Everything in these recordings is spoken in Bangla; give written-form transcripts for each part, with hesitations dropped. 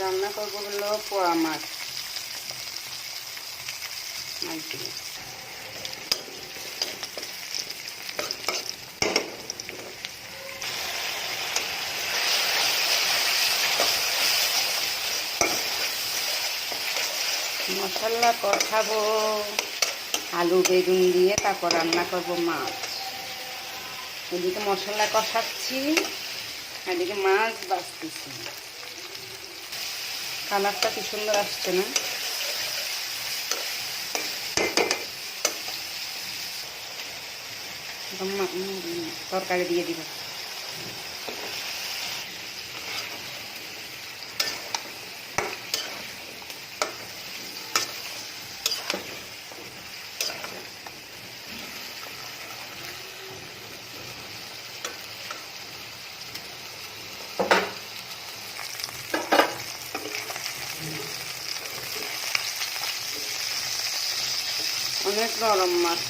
রান্না করবো হলো পোয়া মাছ দিয়ে। মশলা কষাবো আলু বেগুন দিয়ে, তারপর রান্না করবো মাছ। এদিকে মশলা কষাচ্ছি, এদিকে মাছ ভাজতেছি। কালারটা কি সুন্দর আসছে না? তরকারি দিয়ে দিব। অনেক নরম মাছ।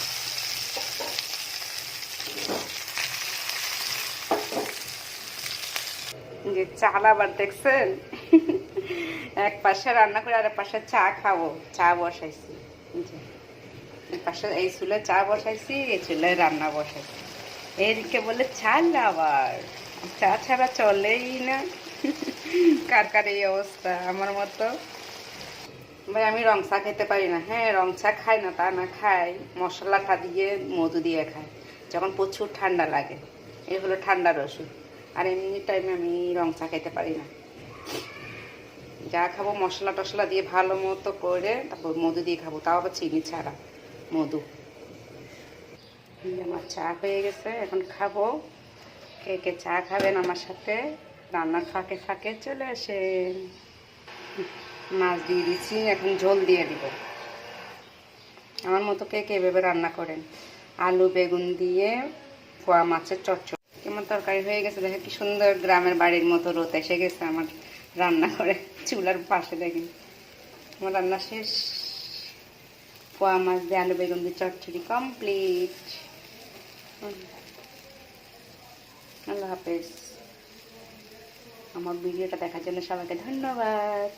যে চাল আবার দেখছেন, এক পাশে রান্না করে আর এক পাশে চা খাবো। চা বসাইছি, এক পাশে এই চুলে চা বসাইছি, এই চুলে রান্না বসাইছি। এদিকে বলে চাল আবার, চা ছাড়া চলেই না। কার কার এই অবস্থা আমার মতো? ভাই আমি রং চা খেতে পারি না। হ্যাঁ, রং চা খাই না তা না, খাই মশলাটা দিয়ে মধু দিয়ে খাই যখন প্রচুর ঠান্ডা লাগে। এই হলো ঠান্ডার ওষুধ। আর এমনি টাইমে আমি রং চা খেতে পারি না। যা খাবো মশলা টশলা দিয়ে ভালো মতো করে তারপর মধু দিয়ে খাবো, তাও আবার চিনি ছাড়া মধু। আমার চা হয়ে গেছে, এখন খাবো। কে কে চা খাবেন আমার সাথে? রান্নার ফাঁকে ফাঁকে চলে আসেন। মাছ দিয়ে দিচ্ছি, এখন ঝোল দিয়ে দিব। আমার মতো কে কে এভাবে রান্না করেন? আলু বেগুন দিয়ে পোয়া মাছের চচ্চড়ি। কেমন তরকারি হয়ে গেছে, দেখে কি সুন্দর গ্রামের বাড়ির মতো রোদ এসে গেছে আমার রান্না করে চুলার পাশে। দেখেন আমার রান্না শেষ। পোয়া মাছ দিয়ে আলু বেগুন দিয়ে চচ্চড়ি কমপ্লিট। আল্লাহ হাফেজ। আমার ভিডিওটা দেখার জন্য সবাইকে ধন্যবাদ।